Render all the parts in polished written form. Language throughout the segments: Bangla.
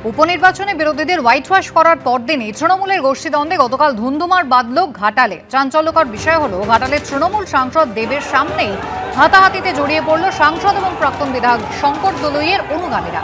উপনির্বাচনে বিরোধীদের হোয়াইট ওয়াশ করার পরদিনই তৃণমূলের গোষ্ঠীদ্বন্দ্বে গতকাল ধুন্ধুমার বাঁধল ঘাটালে। চাঞ্চল্যকর বিষয় হলো, ঘাটালের তৃণমূল সাংসদ দেবের সামনেই হাতাহাতিতে জড়িয়ে পড়ল সাংসদ এবং প্রাক্তন বিধায়ক শঙ্কর দলুইয়ের অনুগামীরা।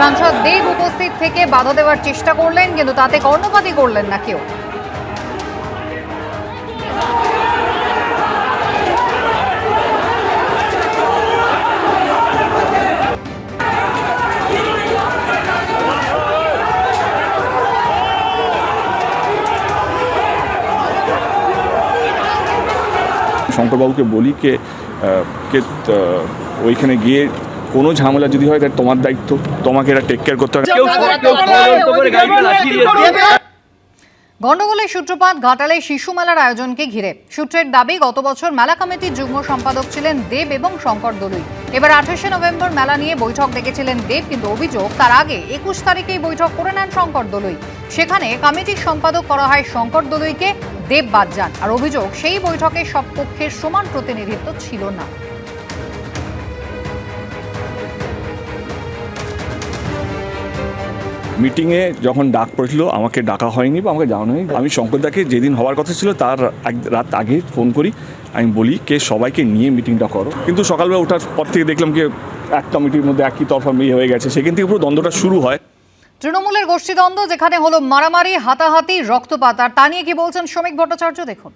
সাংসদ দেব উপস্থিত থেকে বাধা দেওয়ার চেষ্টা করলেন, কিন্তু তাতে কর্ণপাতই করলেন না কেউ। শঙ্করবাবুকে বলি কে ওইখানে গিয়ে কোনো ঝামেলা যদি হয় তাহলে তোমার দায়িত্ব, তোমাকে এটা টেক কেয়ার করতে হবে। গন্ডগোলের সূত্রপাত ঘাটালে শিশু মেলার আয়োজনকে ঘিরে। সূত্রের দাবি, গত বছর মেলা কমিটির যুগ্ম সম্পাদক ছিলেন দেব এবং শঙ্কর দলুই। এবার 28শে নভেম্বর মেলা নিয়ে বৈঠক ডেকেছিলেন দেব, কিন্তু অভিযোগ তার আগে 21 তারিখেই বৈঠক করে নেন শঙ্কর দলুই। সেখানে কমিটির সম্পাদক করা হয় শঙ্কর দলুইকে, দেব বাদ যান। আর অভিযোগ, সেই বৈঠকে সব পক্ষের সমান প্রতিনিধিত্ব ছিল না। মিটিংয়ে যখন ডাক পড়েছিল আমাকে ডাকা হয়নি বা আমাকে জানানো হয়নি। আমি শঙ্করদাকে যেদিন হওয়ার কথা ছিল তার রাত আগে ফোন করি, আমি বলি কে সবাইকে নিয়ে মিটিংটা করো। কিন্তু সকালবেলা ওঠার পর থেকে দেখলাম কি এক কমিটির মধ্যে একই তরফা মেয়ে হয়ে গেছে। সেখান থেকে পুরো দ্বন্দ্বটা শুরু হয়। তৃণমূলের গোষ্ঠীদ্বন্দ্ব যেখানে হলো মারামারি, হাতাহাতি, রক্তপাত, আর তা নিয়ে কি বলছেন শ্রমিক ভট্টাচার্য দেখুন।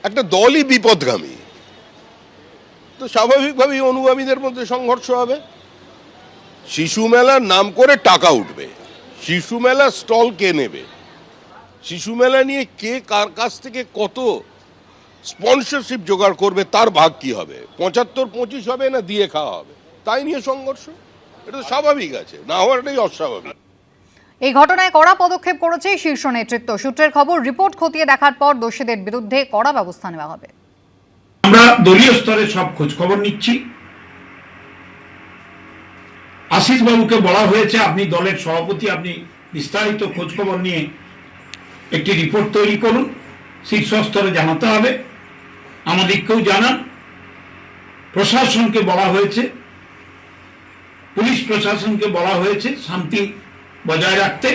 একটা দলই বিপদগামী, তো স্বাভাবিকভাবেই অনুগামীদের মধ্যে সংঘর্ষ হবে। শিশু মেলার নাম করে টাকা উঠবে, শিশু মেলা স্টল কে নেবে, শিশু মেলা নিয়ে কে কার কাছ থেকে কত স্পন্সরশিপ জোগাড় করবে, তার ভাগ কি হবে, 75-25 হবে না দিয়ে খাওয়া হবে, তাই নিয়ে সংঘর্ষ। এটা তো স্বাভাবিক আছে, না হওয়াটাই অস্বাভাবিক। এই ঘটনায় কড়া পদক্ষেপ করেছে শীর্ষ নেতৃত্ব। সূত্রের খবর, রিপোর্ট খতিয়ে দেখার পর দোষীদের বিরুদ্ধে কড়া ব্যবস্থা নেওয়া হবে। আমরা দলীয় স্তরে সব খোঁজ খবর নিচ্ছি। আশিস বাবুকে বলা হয়েছে, আপনি দলের সভাপতি, আপনি বিস্তারিত খোঁজ খবর নিয়ে একটি রিপোর্ট তৈরি করুন, শীর্ষ স্তরে জানাতে হবে, আমাদেরকেও জানান। প্রশাসনকে বলা হয়েছে, পুলিশ প্রশাসনকে বলা হয়েছে শান্তি বজায় রাখতে।